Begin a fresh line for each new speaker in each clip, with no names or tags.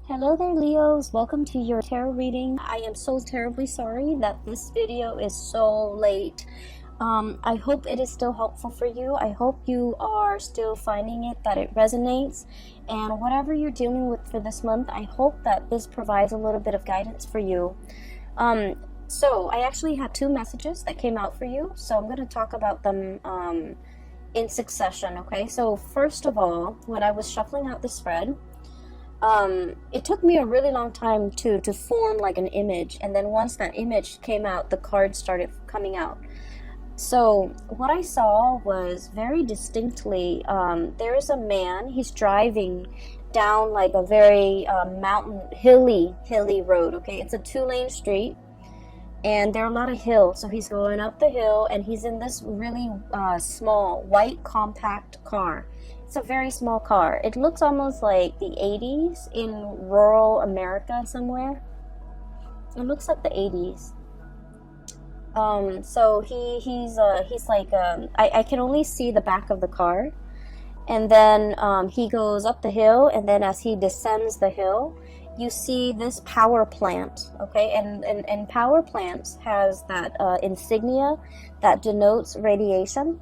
Hello there, Leos. Welcome to your tarot reading. I am so terribly sorry that this video is so late. I hope it is still helpful for you. I hope you are still finding it, that it resonates. And whatever you're dealing with for this month, I hope that this provides a little bit of guidance for you. So I actually had two messages that came out for you. So I'm going to talk about them in succession, okay? So first of all, when I was shuffling out the spread, it took me a really long time to form like an image, and then once that image came out, the cards started coming out. So what I saw was very distinctly, there is a man, he's driving down like a very mountain, hilly road, okay? It's a 2-lane street, and there are a lot of hills, so he's going up the hill, and he's in this really small, white, compact car. It's a very small car. It looks almost like the 80s in rural America somewhere. It looks like the 80s. So he's like, I can only see the back of the car. And then he goes up the hill, and then as he descends the hill, you see this power plant, okay? And power plants has that insignia that denotes radiation.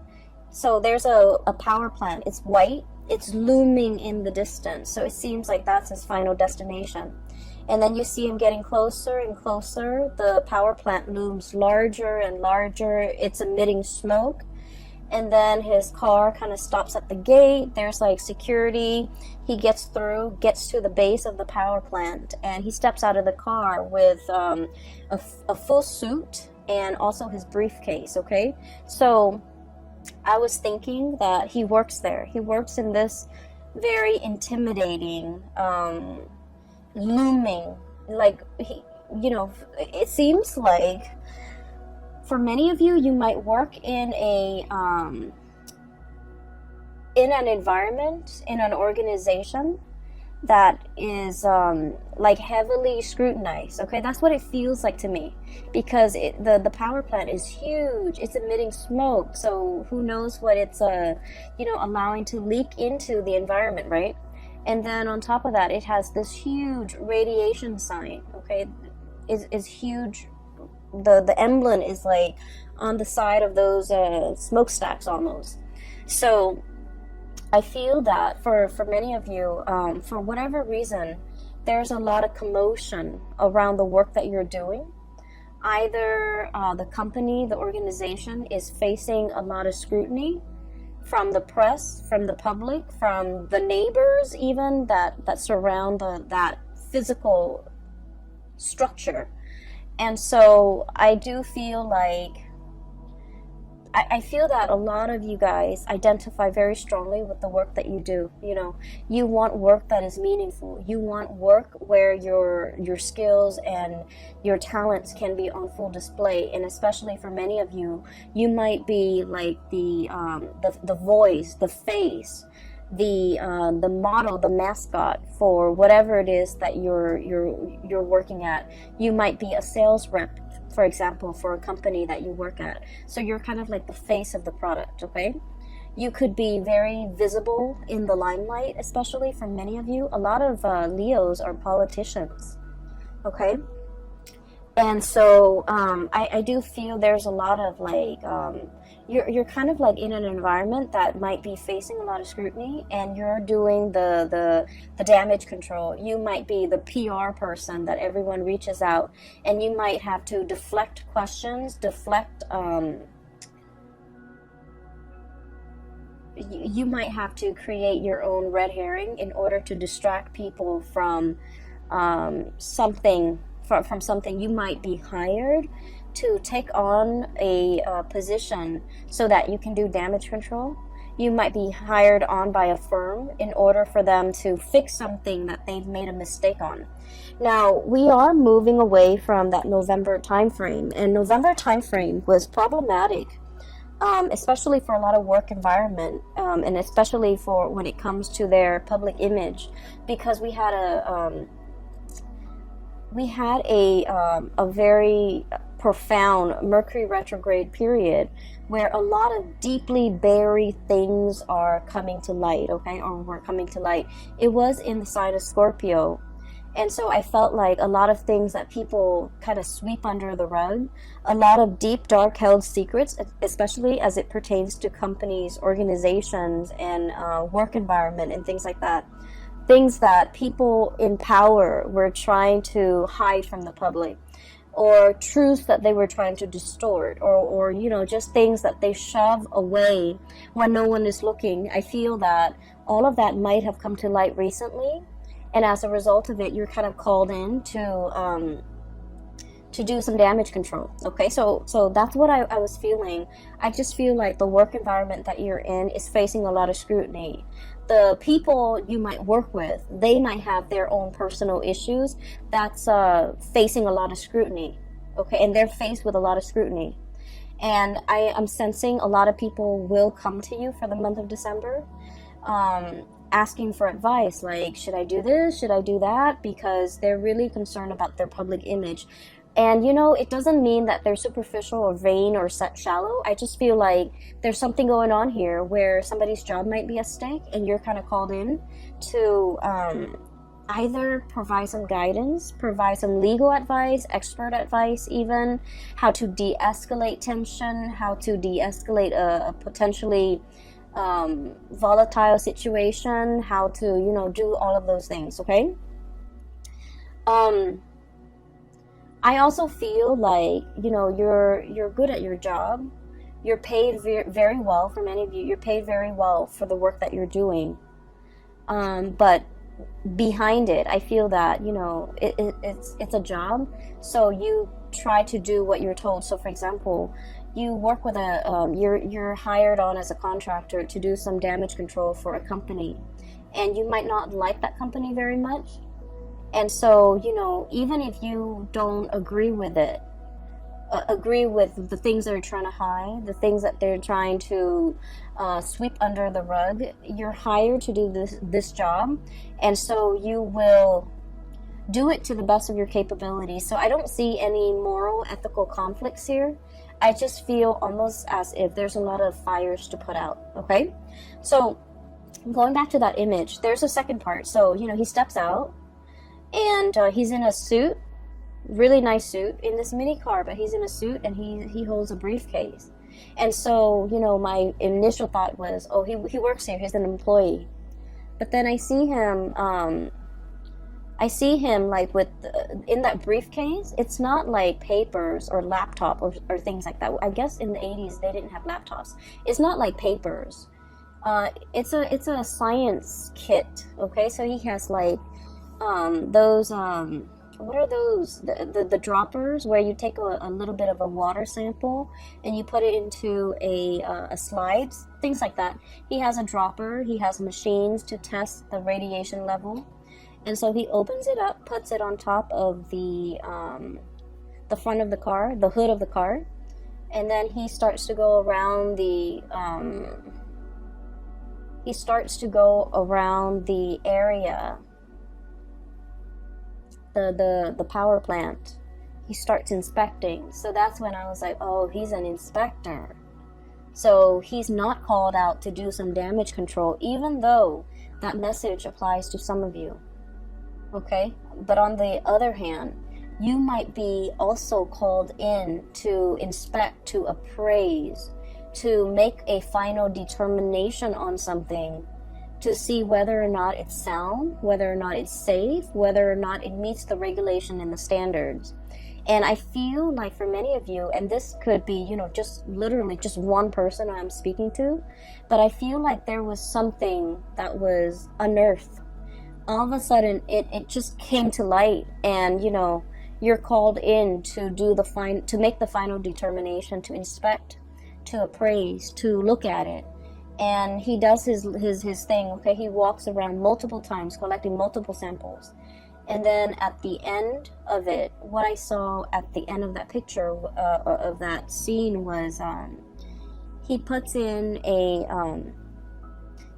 So there's a power plant. It's white. It's looming in the distance. So it seems like that's his final destination. And then you see him getting closer and closer. The power plant looms larger and larger. It's emitting smoke. And then his car kind of stops at the gate. There's like security. He gets through, gets to the base of the power plant, and he steps out of the car with a full suit and also his briefcase, okay? So I was thinking that he works there. He works in this very intimidating, looming, like, it seems like for many of you, you might work in an environment, in an organization that is like heavily scrutinized, okay? That's what it feels like to me, because the power plant is huge. It's emitting smoke, so who knows what it's allowing to leak into the environment, right? And then on top of that, it has this huge radiation sign, okay? Is huge. The emblem is like on the side of those smokestacks almost. So I feel that for many of you, for whatever reason, there's a lot of commotion around the work that you're doing. Either the company, the organization is facing a lot of scrutiny from the press, from the public, from the neighbors even that surround that physical structure. And so I do feel like, I feel that a lot of you guys identify very strongly with the work that you do. You want work that is meaningful. You want work where your skills and your talents can be on full display. And especially for many of you, you might be like the voice, the face, the model, the mascot for whatever it is that you're working at. You might be a sales rep, for example, for a company that you work at. So you're kind of like the face of the product, okay? You could be very visible in the limelight, especially for many of you. A lot of Leos are politicians, okay? And so I do feel there's a lot of like, you're kind of like in an environment that might be facing a lot of scrutiny, and you're doing the damage control. You might be the PR person that everyone reaches out, and you might have to deflect questions, you might have to create your own red herring in order to distract people from something. From something. You might be hired to take on a position so that you can do damage control. You might be hired on by a firm in order for them to fix something that they've made a mistake on. Now, we are moving away from that November time frame, and November time frame was problematic, especially for a lot of work environment, and especially for when it comes to their public image, because we had a very profound Mercury retrograde period where a lot of deeply buried things are coming to light, okay, or were coming to light. It was in the sign of Scorpio, And so I felt like a lot of things that people kind of sweep under the rug, a lot of deep, dark held secrets, especially as it pertains to companies, organizations, and work environment and things like that. Things that people in power were trying to hide from the public, or truths that they were trying to distort, or you know, just things that they shove away when no one is looking. I feel that all of that might have come to light recently, and as a result of it, you're kind of called in to do some damage control. Okay, so that's what I was feeling. I just feel like the work environment that you're in is facing a lot of scrutiny. The people you might work with, they might have their own personal issues that's facing a lot of scrutiny. Okay, and they're faced with a lot of scrutiny. And I am sensing a lot of people will come to you for the month of December, asking for advice, like, should I do this, should I do that, because they're really concerned about their public image. And you know, it doesn't mean that they're superficial or vain or shallow. I just feel like there's something going on here where somebody's job might be at stake, and you're kind of called in to either provide some guidance, provide some legal advice, expert advice even, how to de-escalate tension, how to de-escalate a potentially volatile situation, how to, you know, do all of those things. Okay. I also feel like, you know, you're good at your job. You're paid very well. For many of you, you're paid very well for the work that you're doing. But behind it, I feel that, you know, it's a job. So you try to do what you're told. So for example, you work with you're hired on as a contractor to do some damage control for a company, and you might not like that company very much. And so, you know, even if you don't agree with it, agree with the things they're trying to hide, the things that they're trying to sweep under the rug, you're hired to do this job. And so you will do it to the best of your capability. So I don't see any moral, ethical conflicts here. I just feel almost as if there's a lot of fires to put out. Okay? So going back to that image, there's a second part. So, you know, he steps out, and he's in a suit, really nice suit, in this mini car, but he's in a suit, and he holds a briefcase. And so, you know, my initial thought was, oh, he works here, he's an employee. But then I see him like with in that briefcase. It's not like papers or laptop or things like that. I guess in the 80s they didn't have laptops. It's not like papers. It's a science kit. Okay, so he has like those what are those, the droppers, where you take a little bit of a water sample and you put it into a slide, things like that. He has a dropper, he has machines to test the radiation level, and so he opens it up, puts it on top of the front of the car, the hood of the car, and then he starts to go around the area, the power plant. He starts inspecting. So that's when I was like, oh, he's an inspector. So he's not called out to do some damage control, even though that message applies to some of you. Okay? But on the other hand, you might be also called in to inspect, to appraise, to make a final determination on something, to see whether or not it's sound, whether or not it's safe, whether or not it meets the regulation and the standards. And I feel like for many of you, and this could be, you know, just literally just one person I'm speaking to, but I feel like there was something that was unearthed. All of a sudden, it just came to light, and, you know, you're called in to do to make the final determination, to inspect, to appraise, to look at it. And he does his thing. Okay, he walks around multiple times collecting multiple samples, and then at the end of it, what I saw at the end of that picture, of that scene, was he puts in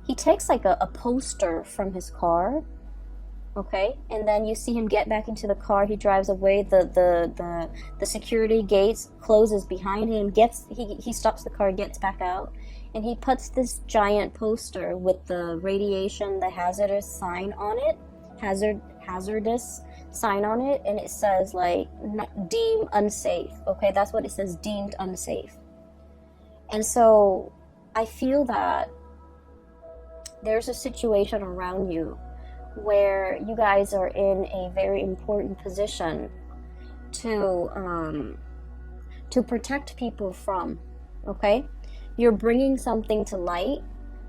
he takes like a poster from his car. Okay, and then you see him get back into the car. He drives away. The security gates closes behind him. He stops the car, gets back out, and he puts this giant poster with the radiation, the hazardous sign on it, hazardous sign on it, and it says like deemed unsafe. Okay, that's what it says, deemed unsafe. And so I feel that there's a situation around you where you guys are in a very important position to protect people from. Okay, you're bringing something to light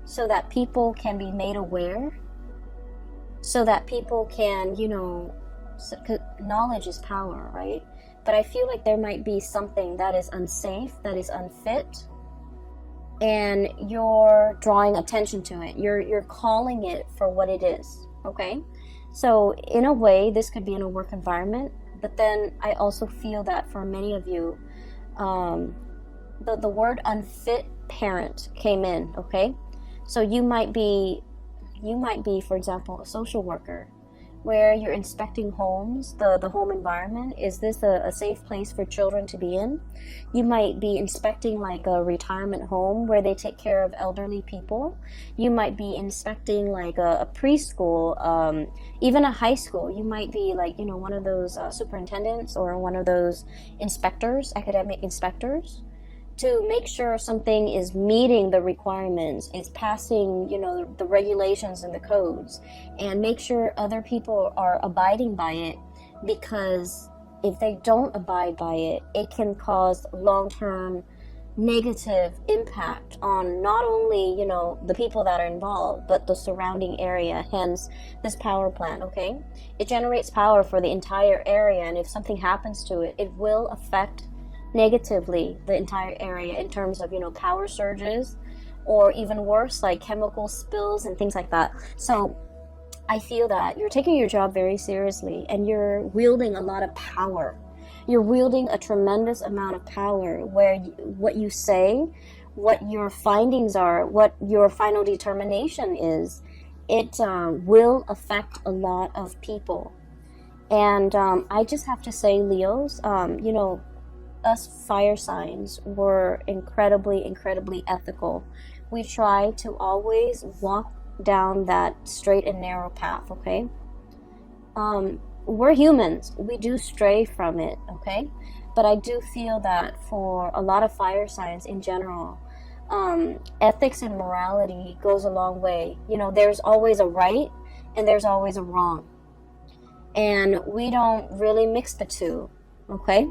so that people can be made aware, so that people can, you know, knowledge is power, right? But I feel like there might be something that is unsafe, that is unfit, and you're drawing attention to it. You're calling it for what it is, okay? So in a way, this could be in a work environment, but then I also feel that for many of you, the word unfit parent came in, okay? So you might be, for example, a social worker, where you're inspecting homes, the home environment. Is this a safe place for children to be in? You might be inspecting like a retirement home where they take care of elderly people. You might be inspecting like a preschool, even a high school. You might be like, you know, one of those superintendents or one of those inspectors, academic inspectors, to make sure something is meeting the requirements, is passing, you know, the regulations and the codes, and make sure other people are abiding by it, because if they don't abide by it, it can cause long-term negative impact on not only, you know, the people that are involved, but the surrounding area. Hence this power plant, okay? It generates power for the entire area, and if something happens to it, it will affect negatively the entire area in terms of, you know, power surges, or even worse, like chemical spills and things like that. So I feel that you're taking your job very seriously, and you're wielding a lot of power. You're wielding a tremendous amount of power, where what you say, what your findings are, what your final determination is, it will affect a lot of people. And I just have to say, Leos, you know, us fire signs were incredibly ethical. We try to always walk down that straight and narrow path, okay? We're humans. We do stray from it, okay? But I do feel that for a lot of fire signs in general, ethics and morality goes a long way. You know, there's always a right and there's always a wrong. And we don't really mix the two, okay?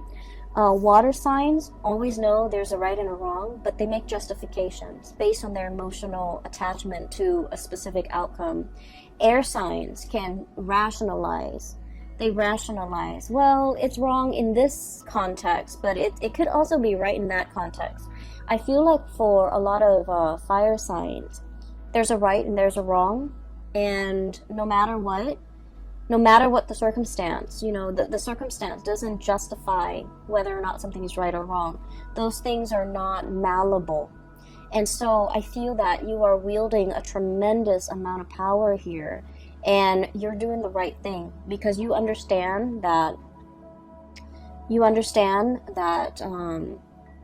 Water signs always know there's a right and a wrong, but they make justifications based on their emotional attachment to a specific outcome. Air signs can rationalize. They rationalize, well, it's wrong in this context, but it could also be right in that context. I feel like for a lot of fire signs, there's a right and there's a wrong, and no matter what the circumstance, you know, the circumstance doesn't justify whether or not something is right or wrong. Those things are not malleable. And so I feel that you are wielding a tremendous amount of power here, and you're doing the right thing, because you understand that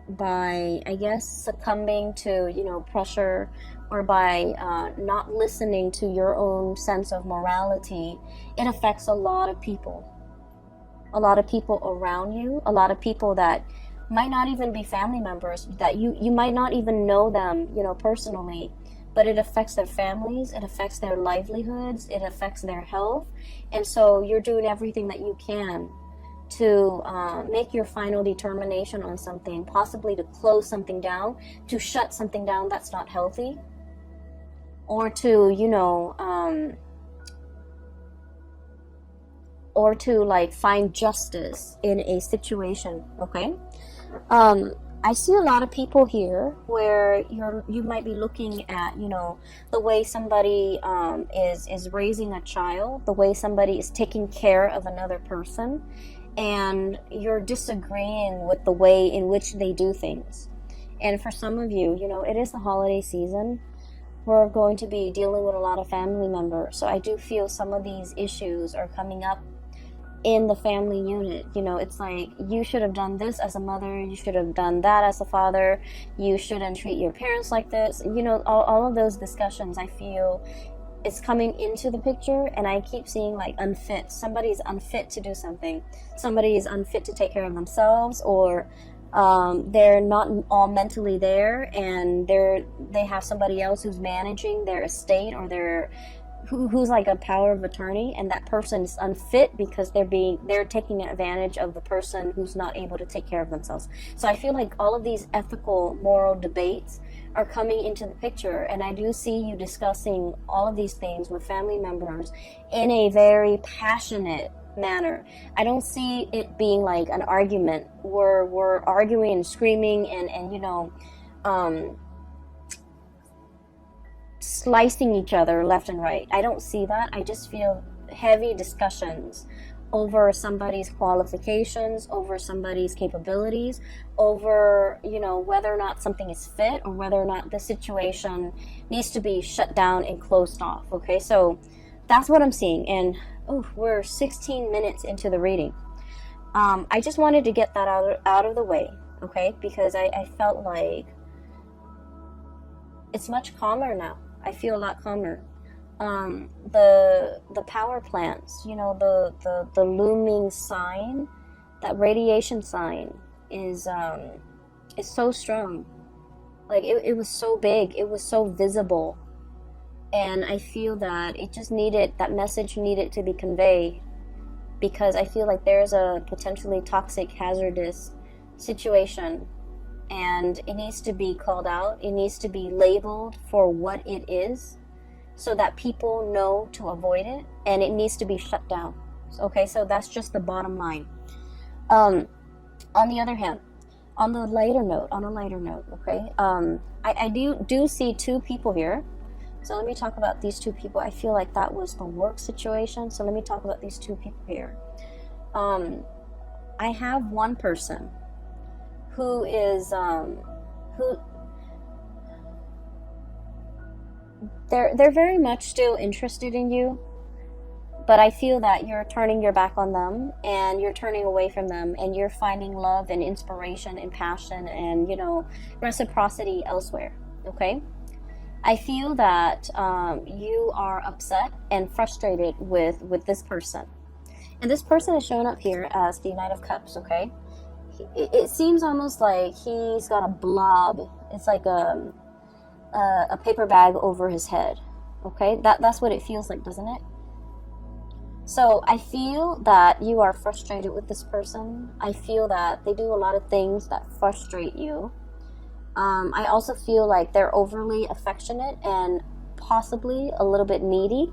by, I guess, succumbing to, you know, pressure, or by not listening to your own sense of morality, it affects a lot of people around you, a lot of people that might not even be family members, that you might not even know them, you know, personally, but it affects their families, it affects their livelihoods, it affects their health. And so you're doing everything that you can to make your final determination on something, possibly to close something down, to shut something down that's not healthy, or to, you know, or to like find justice in a situation, okay? I see a lot of people here where you might be looking at, you know, the way somebody is raising a child, the way somebody is taking care of another person, and you're disagreeing with the way in which they do things. And for some of you, you know, it is the holiday season. We're going to be dealing with a lot of family members. So I do feel some of these issues are coming up in the family unit. You know, it's like, you should have done this as a mother, you should have done that as a father, you shouldn't treat your parents like this. You know, all of those discussions, I feel it's coming into the picture, and I keep seeing like unfit. Somebody's unfit to do something. Somebody is unfit to take care of themselves, or they're not all mentally there, and they have somebody else who's managing their estate, or who's like a power of attorney, and that person is unfit because they're taking advantage of the person who's not able to take care of themselves. So I feel like all of these ethical, moral debates are coming into the picture, and I do see you discussing all of these things with family members in a very passionate manner. I don't see it being like an argument where we're arguing and screaming and slicing each other left and right. I don't see that. I just feel heavy discussions over somebody's qualifications, over somebody's capabilities, over, whether or not something is fit, or whether or not the situation needs to be shut down and closed off. Okay, so that's what I'm seeing. And we're 16 minutes into the reading. I just wanted to get that out of the way, okay, because I felt like it's much calmer now. I feel a lot calmer. The power plants, the looming sign, that radiation sign is so strong. Like it was so big, it was so visible, and I feel that that message needed to be conveyed, because I feel like there's a potentially toxic, hazardous situation, and it needs to be called out. It needs to be labeled for what it is, so that people know to avoid it, and it needs to be shut down. Okay, so that's just the bottom line. On the other hand, on a lighter note, okay, I do see two people here. So let me talk about these two people. I feel like that was the work situation. So let me talk about these two people here. I have one person who is they're very much still interested in you, but I feel that you're turning your back on them, and you're turning away from them, and you're finding love and inspiration and passion and reciprocity elsewhere. Okay, I feel that you are upset and frustrated with this person, and this person is showing up here as the Knight of Cups. Okay, it seems almost like he's got a blob. It's like a paper bag over his head. Okay, that's what it feels like, doesn't it? So I feel that you are frustrated with this person. I feel that they do a lot of things that frustrate you. I also feel like they're overly affectionate and possibly a little bit needy.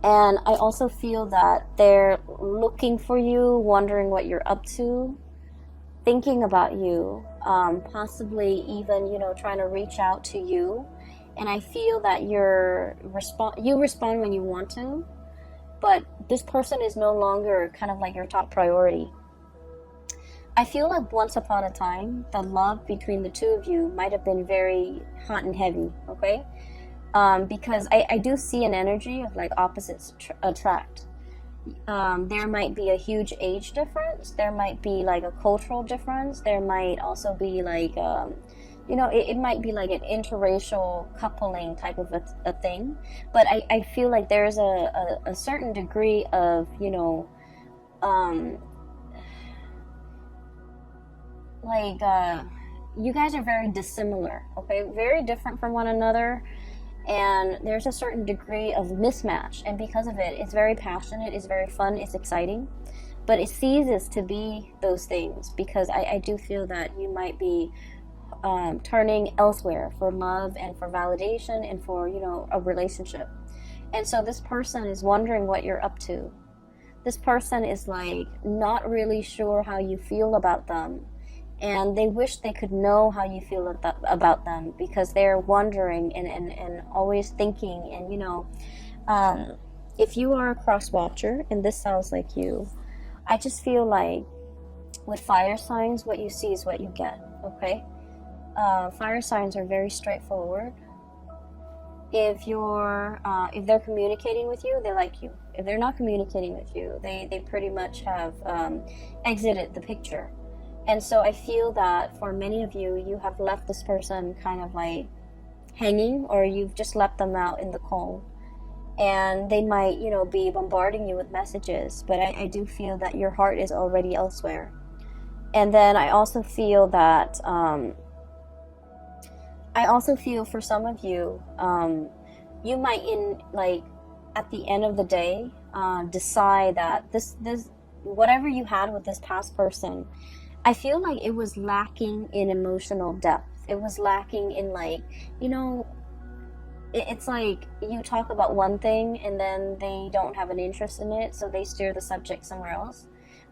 And I also feel that they're looking for you, wondering what you're up to, thinking about you, possibly even, trying to reach out to you. And I feel that you respond when you want to, but this person is no longer kind of like your top priority. I feel like once upon a time, the love between the two of you might have been very hot and heavy, okay? Because I do see an energy of like opposites attract. There might be a huge age difference. There might be like a cultural difference. There might also be like, it might be like an interracial coupling type of a thing. But I feel like there's a certain degree of, you guys are very dissimilar, okay? Very different from one another. And there's a certain degree of mismatch, and because of it, it's very passionate, it's very fun, it's exciting, but it ceases to be those things, because I do feel that you might be turning elsewhere for love and for validation and for a relationship. And so this person is wondering what you're up to. This person is like not really sure how you feel about them, and they wish they could know how you feel about them, because they're wondering and always thinking. And if you are a cross watcher, and this sounds like you, I just feel like with fire signs, what you see is what you get. Okay, fire signs are very straightforward. If they're communicating with you, they like you. If they're not communicating with you, they pretty much have exited the picture. And so I feel that for many of you, you have left this person kind of like hanging, or you've just left them out in the cold. and they might, you know, be bombarding you with messages, but I do feel that your heart is already elsewhere. And then I also feel that for some of you, you might, in like at the end of the day, decide that this whatever you had with this past person, I feel like it was lacking in emotional depth. It was lacking in, like, you know, it's like you talk about one thing and then they don't have an interest in it, so they steer the subject somewhere else.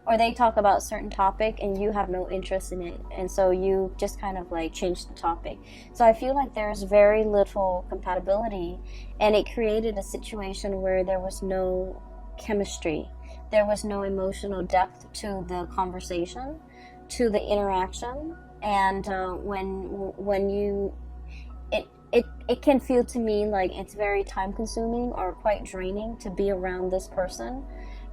Or they talk about a certain topic and you have no interest in it, and so you just kind of like change the topic. So I feel like there's very little compatibility, and it created a situation where there was no chemistry. There was no emotional depth to the conversation, to the interaction. And when you it can feel to me like it's very time consuming or quite draining to be around this person.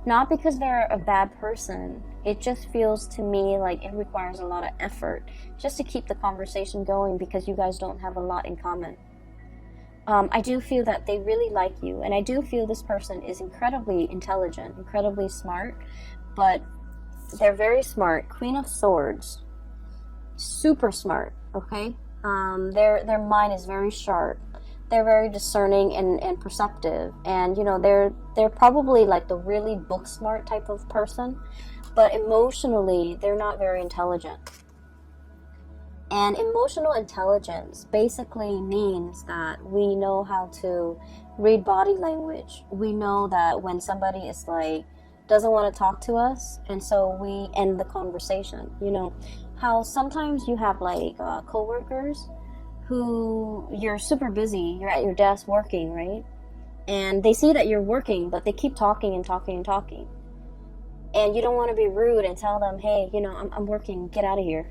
Not because they're a bad person, it just feels to me like it requires a lot of effort just to keep the conversation going, because you guys don't have a lot in common. I do feel that they really like you, and I do feel this person is incredibly intelligent, incredibly smart, but they're very smart. Queen of Swords, super smart, okay? Their mind is very sharp. They're very discerning and perceptive, and you know, they're probably like the really book smart type of person, but emotionally they're not very intelligent. And emotional intelligence basically means that we know how to read body language. We know that when somebody is like doesn't want to talk to us, and so we end the conversation. You know how sometimes you have like coworkers who you're super busy, you're at your desk working, right? And they see that you're working, but they keep talking and talking and talking. And you don't want to be rude and tell them, hey, you know, I'm working, get out of here.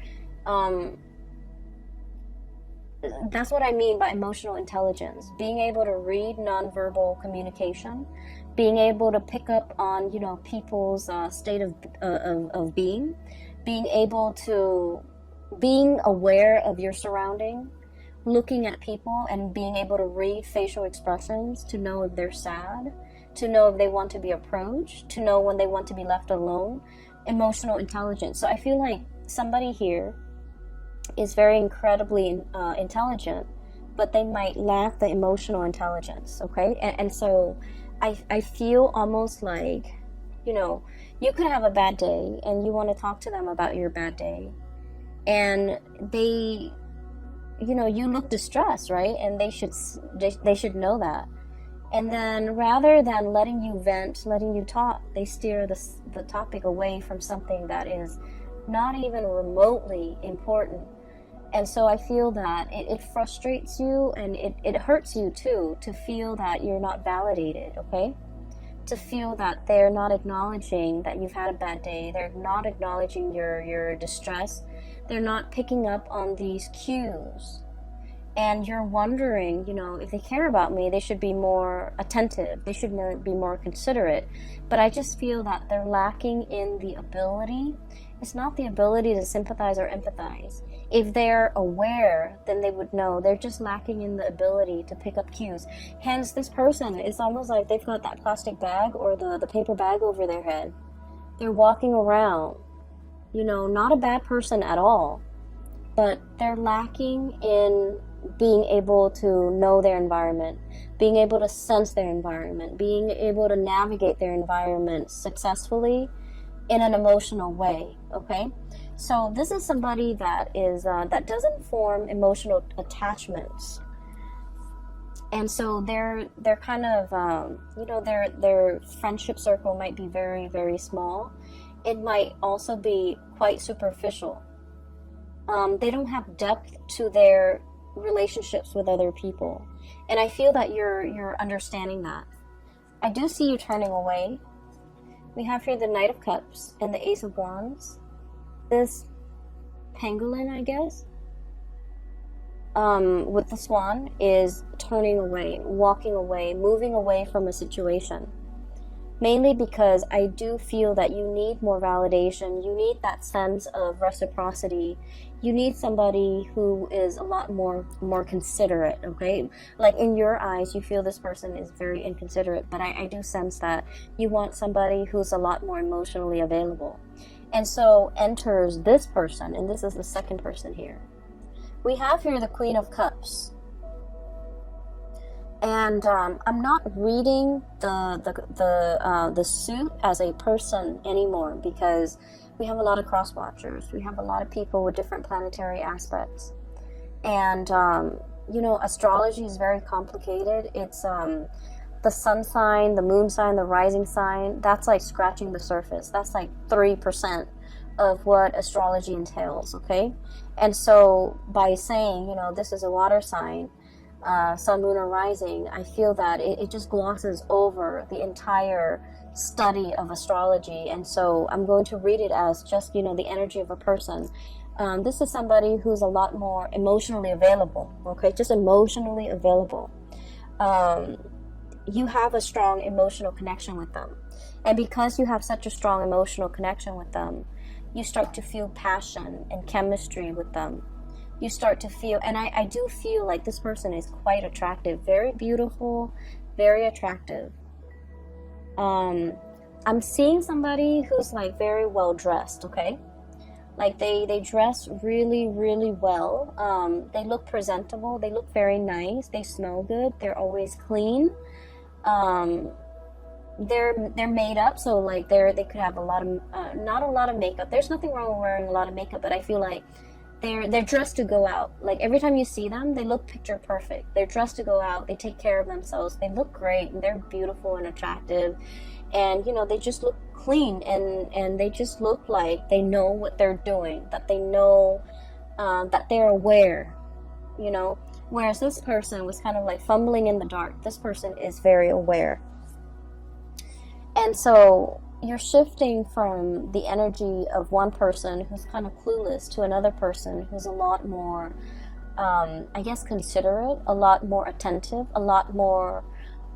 That's what I mean by emotional intelligence. Being able to read nonverbal communication, being able to pick up on, you know, people's state of being, being able to, being aware of your surrounding, looking at people and being able to read facial expressions to know if they're sad, to know if they want to be approached, to know when they want to be left alone. Emotional intelligence. So I feel like somebody here is very incredibly intelligent, but they might lack the emotional intelligence, okay? And so I feel almost like, you know, you could have a bad day and you want to talk to them about your bad day, and they, you know, you look distressed, right? And they should know that. And then rather than letting you vent, letting you talk, they steer the topic away from something that is not even remotely important. And so I feel that it frustrates you, and it hurts you too, to feel that you're not validated, okay? To feel that they're not acknowledging that you've had a bad day. They're not acknowledging your distress. They're not picking up on these cues. And you're wondering, you know, if they care about me, they should be more attentive. They should be more considerate. But I just feel that they're lacking in the ability. It's not the ability to sympathize or empathize. If they're aware, then they would know. They're just lacking in the ability to pick up cues. Hence, this person, it's almost like they've got that plastic bag or the paper bag over their head. They're walking around, you know, not a bad person at all, but they're lacking in being able to know their environment, being able to sense their environment, being able to navigate their environment successfully in an emotional way, okay? So this is somebody that is that doesn't form emotional attachments, and so they're kind of you know, their friendship circle might be very, very small. It might also be quite superficial. They don't have depth to their relationships with other people, and I feel that you're understanding that. I do see you turning away. We have here the Knight of Cups and the Ace of Wands. This pangolin, I guess, with the swan, is turning away, walking away, moving away from a situation. Mainly because I do feel that you need more validation. You need that sense of reciprocity. You need somebody who is a lot more considerate, okay? Like in your eyes, you feel this person is very inconsiderate, but I do sense that you want somebody who's a lot more emotionally available. And so enters this person, and this is the second person here. We have here the Queen of Cups. And I'm not reading the suit as a person anymore, because we have a lot of cross watchers. We have a lot of people with different planetary aspects. And, you know, astrology is very complicated. It's the sun sign, the moon sign, the rising sign. That's like scratching the surface. That's like 3% of what astrology entails, okay? And so by saying, you know, this is a water sign, sun, moon, or rising, I feel that it just glosses over the entire study of astrology. And so I'm going to read it as just, you know, the energy of a person. This is somebody who's a lot more emotionally available, okay? Just emotionally available. You have a strong emotional connection with them. And because you have such a strong emotional connection with them, you start to feel passion and chemistry with them. You start to feel, and I do feel like this person is quite attractive, very beautiful, very attractive. I'm seeing somebody who's like very well dressed, okay? Like they dress really, really well. They look presentable. They look very nice. They smell good. They're always clean. They're made up, so like they could have a lot of not a lot of makeup. There's nothing wrong with wearing a lot of makeup, but I feel like they're dressed to go out. Like every time you see them, they look picture perfect. They're dressed to go out. They take care of themselves. They look great, and they're beautiful and attractive. And you know, they just look clean, and they just look like they know what they're doing. That they know, that they're aware. You know, whereas this person was kind of like fumbling in the dark. This person is very aware. And so you're shifting from the energy of one person who's kind of clueless to another person who's a lot more, I guess, considerate, a lot more attentive, a lot more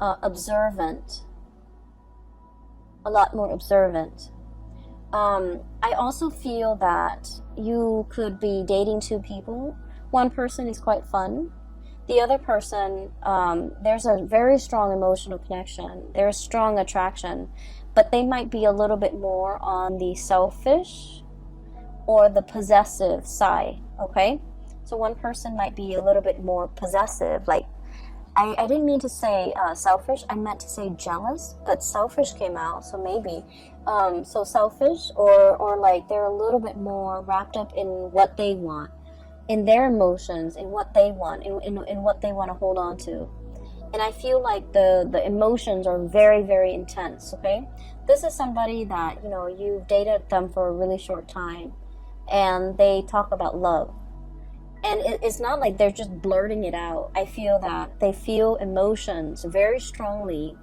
observant. A lot more observant. I also feel that you could be dating two people. One person is quite fun. The other person, there's a very strong emotional connection. There's strong attraction, but they might be a little bit more on the selfish or the possessive side, okay? So one person might be a little bit more possessive. Like, I didn't mean to say selfish. I meant to say jealous, but selfish came out, so maybe. So selfish, or like they're a little bit more wrapped up in what they want, in their emotions, in what they want, in what they want to hold on to. And I feel like the emotions are very, very intense, okay? This is somebody that, you know, you've dated them for a really short time, and they talk about love. And it's not like they're just blurting it out. I feel that they feel emotions very strongly,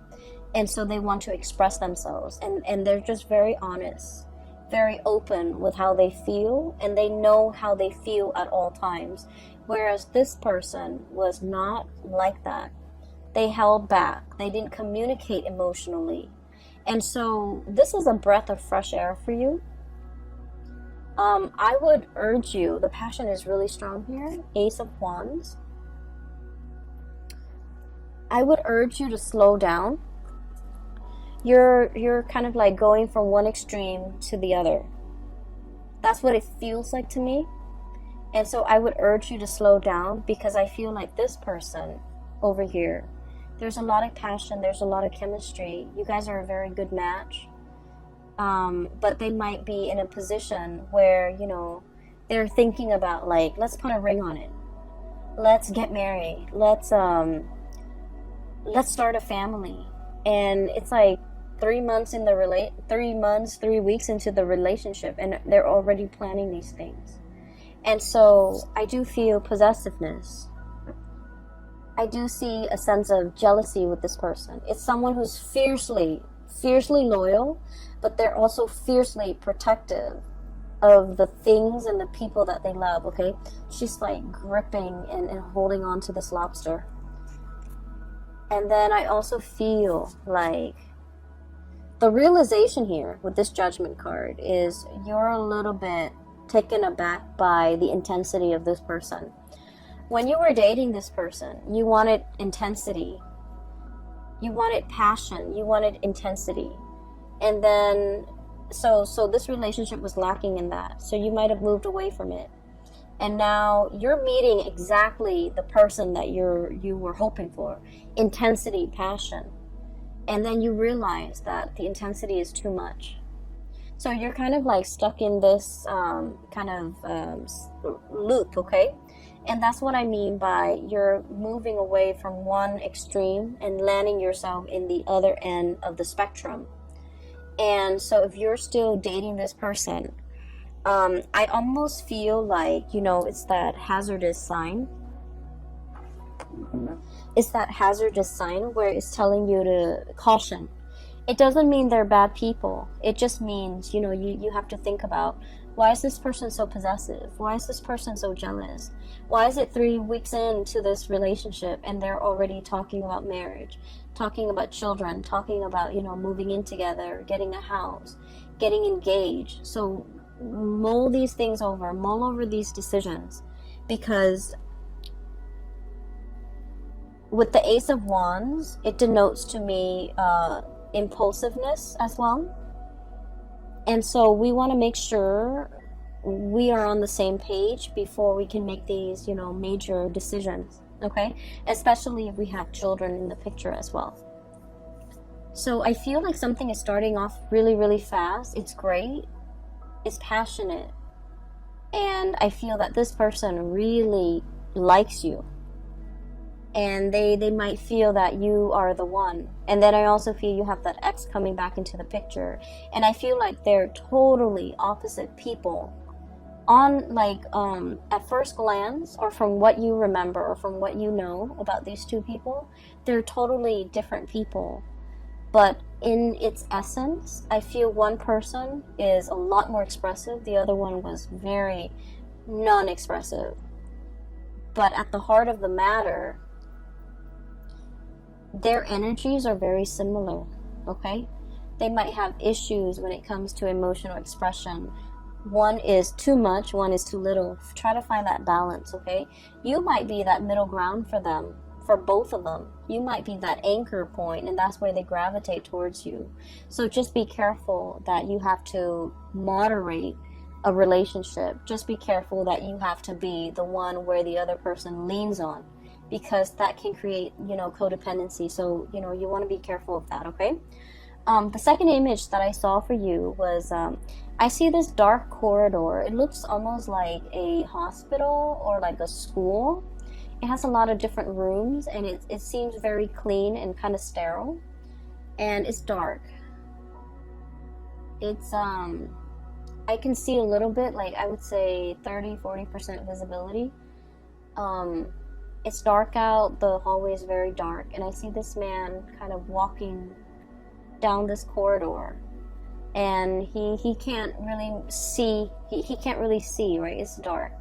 and so they want to express themselves. And they're just very honest, very open with how they feel, and they know how they feel at all times. Whereas this person was not like that. They held back. They didn't communicate emotionally. And so this is a breath of fresh air for you. I would urge you, the passion is really strong here, Ace of Wands. I would urge you to slow down. You're kind of like going from one extreme to the other. That's what it feels like to me. And so I would urge you to slow down, because I feel like this person over here, there's a lot of passion, there's a lot of chemistry. You guys are a very good match. But they might be in a position where, you know, they're thinking about like, let's put a ring on it. Let's get married. Let's start a family. And it's like 3 months in the 3 weeks into the relationship, and they're already planning these things. And so I do feel possessiveness. I do see a sense of jealousy with this person. It's someone who's fiercely loyal, but they're also fiercely protective of the things and the people that they love, okay? She's like gripping and holding on to this lobster. And then I also feel like the realization here with this Judgment card is you're a little bit taken aback by the intensity of this person. When you were dating this person, you wanted intensity. You wanted passion. You wanted intensity. And then, so this relationship was lacking in that. So you might have moved away from it. And now you're meeting exactly the person that you were hoping for. Intensity, passion. And then you realize that the intensity is too much. So you're kind of like stuck in this loop, okay? And that's what I mean by you're moving away from one extreme and landing yourself in the other end of the spectrum. And so if you're still dating this person, I almost feel like, it's that hazardous sign. It's that hazardous sign where it's telling you to caution. It doesn't mean they're bad people. It just means, you have to think about, why is this person so possessive? Why is this person so jealous? Why is it 3 weeks into this relationship and they're already talking about marriage, talking about children, talking about, moving in together, getting a house, getting engaged? So mull these things over, mull over these decisions, because with the Ace of Wands, it denotes to me impulsiveness as well. And so we want to make sure we are on the same page before we can make these, major decisions, okay? Especially if we have children in the picture as well. So I feel like something is starting off really, really fast. It's great. It's passionate. And I feel that this person really likes you. And they might feel that you are the one. And then I also feel you have that ex coming back into the picture. And I feel like they're totally opposite people. On at first glance, or from what you remember, or from what you know about these two people, they're totally different people. But in its essence, I feel one person is a lot more expressive. The other one was very non-expressive. But at the heart of the matter, their energies are very similar, okay? They might have issues when it comes to emotional expression. One is too much, one is too little. Try to find that balance, okay? You might be that middle ground for them, for both of them. You might be that anchor point, and that's where they gravitate towards you. So just be careful that you have to moderate a relationship. Just be careful that you have to be the one where the other person leans on, because that can create, codependency. So, you want to be careful of that, okay? The second image that I saw for you was, I see this dark corridor. It looks almost like a hospital or like a school. It has a lot of different rooms, and it seems very clean and kind of sterile. And it's dark. It's, I can see a little bit, like I would say 30-40% visibility. It's dark out, the hallway is very dark, and I see this man kind of walking down this corridor, and he can't really see, he can't really see, right? It's dark.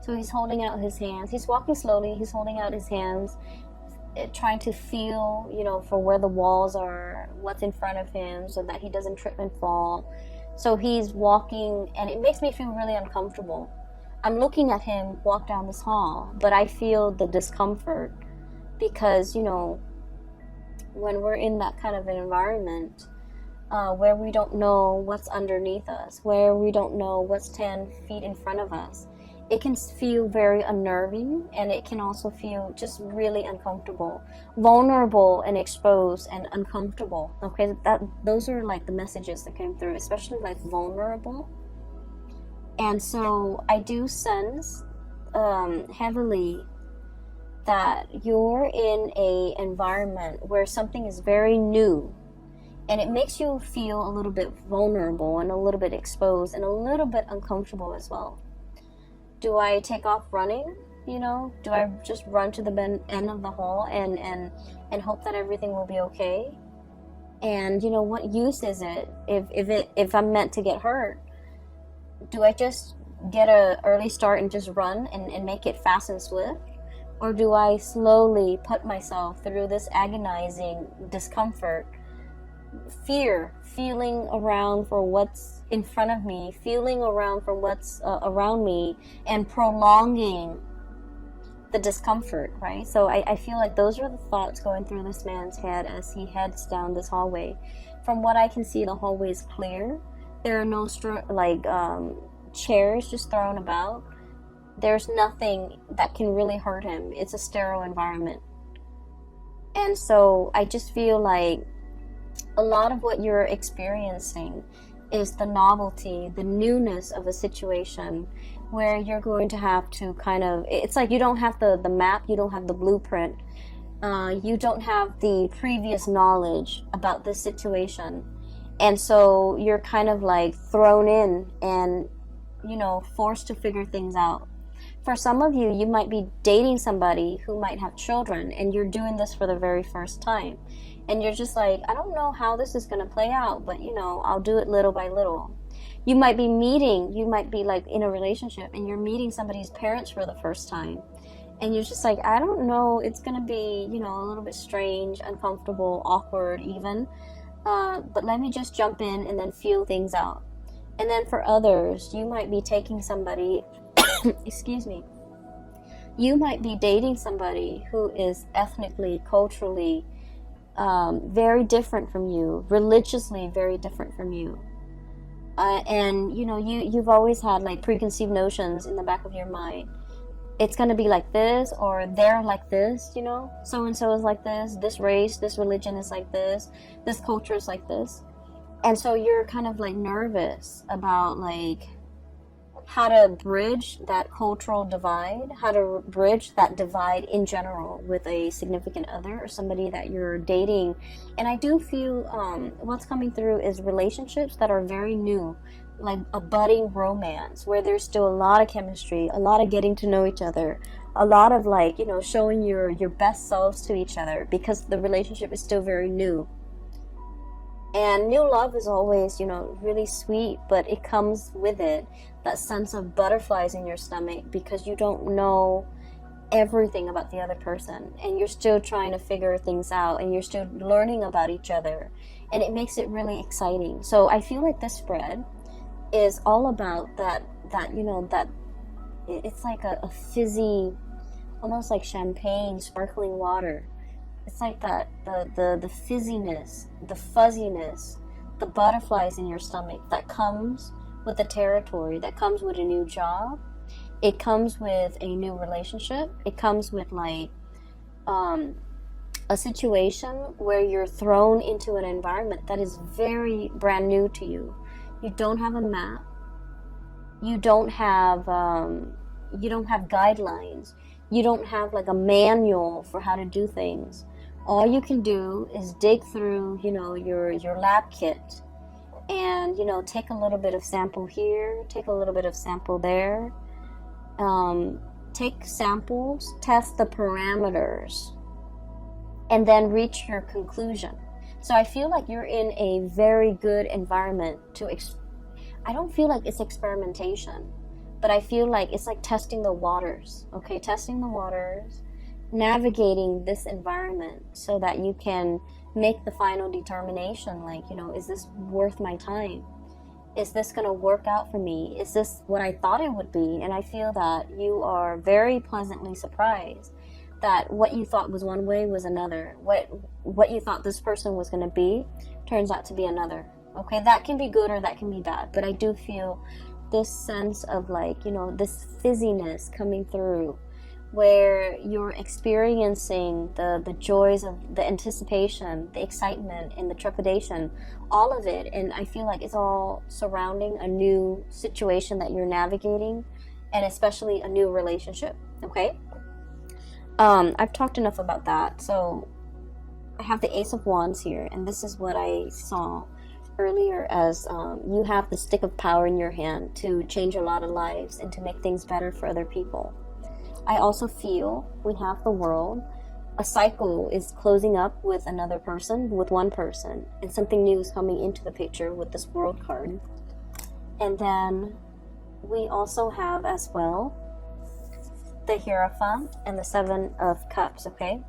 So he's holding out his hands. He's walking slowly, he's holding out his hands, trying to feel, for where the walls are, what's in front of him, so that he doesn't trip and fall. So he's walking, and it makes me feel really uncomfortable. I'm looking at him walk down this hall, but I feel the discomfort because, when we're in that kind of an environment where we don't know what's underneath us, where we don't know what's 10 feet in front of us, it can feel very unnerving, and it can also feel just really uncomfortable, vulnerable and exposed and uncomfortable. Okay, those are like the messages that came through, especially like vulnerable. And so I do sense heavily that you're in a environment where something is very new, and it makes you feel a little bit vulnerable and a little bit exposed and a little bit uncomfortable as well. Do I take off running? Do I just run to the end of the hall and hope that everything will be okay? And what use is it if I'm meant to get hurt? Do I just get an early start and just run and make it fast and swift? Or do I slowly put myself through this agonizing discomfort feeling around for what's in front of me, feeling around for what's around me, and prolonging the discomfort, right? So I feel like those are the thoughts going through this man's head as he heads down this hallway. From what I can see, the hallway is clear. There are no chairs just thrown about. There's nothing that can really hurt him. It's a sterile environment. And so I just feel like a lot of what you're experiencing is the novelty, the newness of a situation where you're going to have to kind of, it's like you don't have the map, you don't have the blueprint, you don't have the previous knowledge about this situation. And so you're kind of like thrown in and, you know, forced to figure things out. For some of you, you might be dating somebody who might have children, and you're doing this for the very first time. And you're just like, I don't know how this is going to play out, but, you know, I'll do it little by little. You might be like in a relationship, and you're meeting somebody's parents for the first time. And you're just like, I don't know, it's going to be, you know, a little bit strange, uncomfortable, awkward even. But let me just jump in and then feel things out. And then for others, you might be taking somebody, excuse me, you might be dating somebody who is ethnically, culturally, very different from you, religiously very different from you. And, you know, you've always had like preconceived notions in the back of your mind. It's going to be like this, or they're like this, you know, so-and-so is like this race, this religion is like this culture is like this. And so you're kind of like nervous about like how to bridge that cultural divide, how to bridge that divide in general with a significant other or somebody that you're dating. And I do feel what's coming through is relationships that are very new, like a budding romance where there's still a lot of chemistry, a lot of getting to know each other, a lot of like, you know, showing your best selves to each other because the relationship is still very new. And new love is always, you know, really sweet, but it comes with it that sense of butterflies in your stomach because you don't know everything about the other person, and you're still trying to figure things out, and you're still learning about each other, and it makes it really exciting. So I feel like this spread is all about that you know, that it's like a fizzy, almost like champagne, sparkling water. It's like that, the fizziness, the fuzziness, the butterflies in your stomach that comes with the territory, that comes with a new job. It comes with a new relationship. It comes with like a situation where you're thrown into an environment that is very brand new to you. You don't have a map. You don't have guidelines. You don't have like a manual for how to do things. All you can do is dig through, you know, your lab kit and, you know, take a little bit of sample here, take a little bit of sample there, take samples, test the parameters, and then reach your conclusion. So I feel like you're in a very good environment to, I don't feel like it's experimentation, but I feel like it's like testing the waters, okay? Testing the waters, navigating this environment so that you can make the final determination, like, you know, is this worth my time? Is this going to work out for me? Is this what I thought it would be? And I feel that you are very pleasantly surprised that what you thought was one way was another. What you thought this person was going to be turns out to be another. Okay, that can be good or that can be bad, but I do feel this sense of like, you know, this fizziness coming through where you're experiencing the joys of the anticipation, the excitement, and the trepidation, all of it. And I feel like it's all surrounding a new situation that you're navigating, and especially a new relationship, okay? I've talked enough about that. So I have the Ace of Wands here, and this is what I saw earlier as you have the stick of power in your hand to change a lot of lives and to make things better for other people. I also feel we have the World. A cycle is closing up with another person, with one person, and something new is coming into the picture with this World card. And then we also have as well the Hierophant and the Seven of Cups, okay?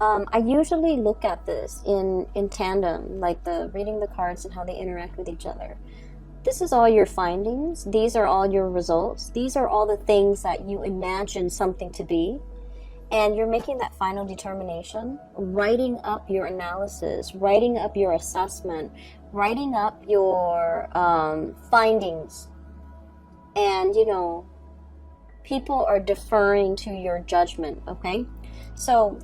I usually look at this in tandem, like the reading the cards and how they interact with each other. This is all your findings. These are all your results. These are all the things that you imagine something to be. And you're making that final determination, writing up your analysis, writing up your assessment, writing up your findings. And, you know, people are deferring to your judgment, okay? So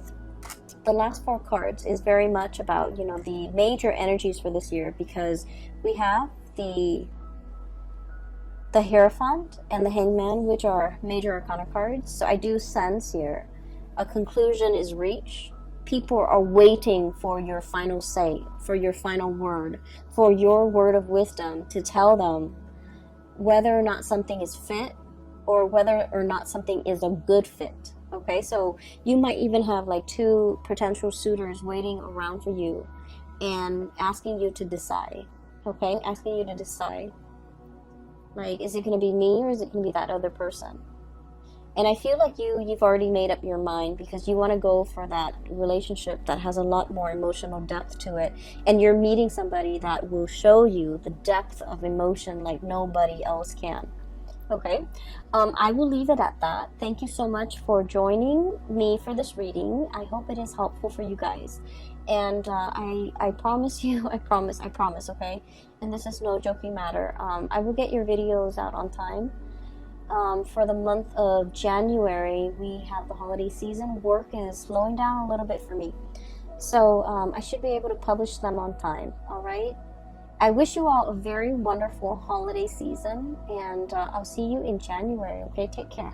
the last 4 cards is very much about, you know, the major energies for this year, because we have the Hierophant and the Hangman, which are major arcana cards. So I do sense here a conclusion is reached. People are waiting for your final say, for your final word, for your word of wisdom to tell them whether or not something is fit or whether or not something is a good fit. Okay, so you might even have like 2 potential suitors waiting around for you and asking you to decide. Okay, asking you to decide. Like, is it going to be me or is it going to be that other person? And I feel like you've already made up your mind, because you want to go for that relationship that has a lot more emotional depth to it. And you're meeting somebody that will show you the depth of emotion like nobody else can. Okay, I will leave it at that. Thank you so much for joining me for this reading. I hope it is helpful for you guys. And I promise you, I promise, okay? And this is no joking matter. I will get your videos out on time. For the month of January, we have the holiday season. Work is slowing down a little bit for me. So I should be able to publish them on time, all right? I wish you all a very wonderful holiday season, and I'll see you in January, okay? Take care.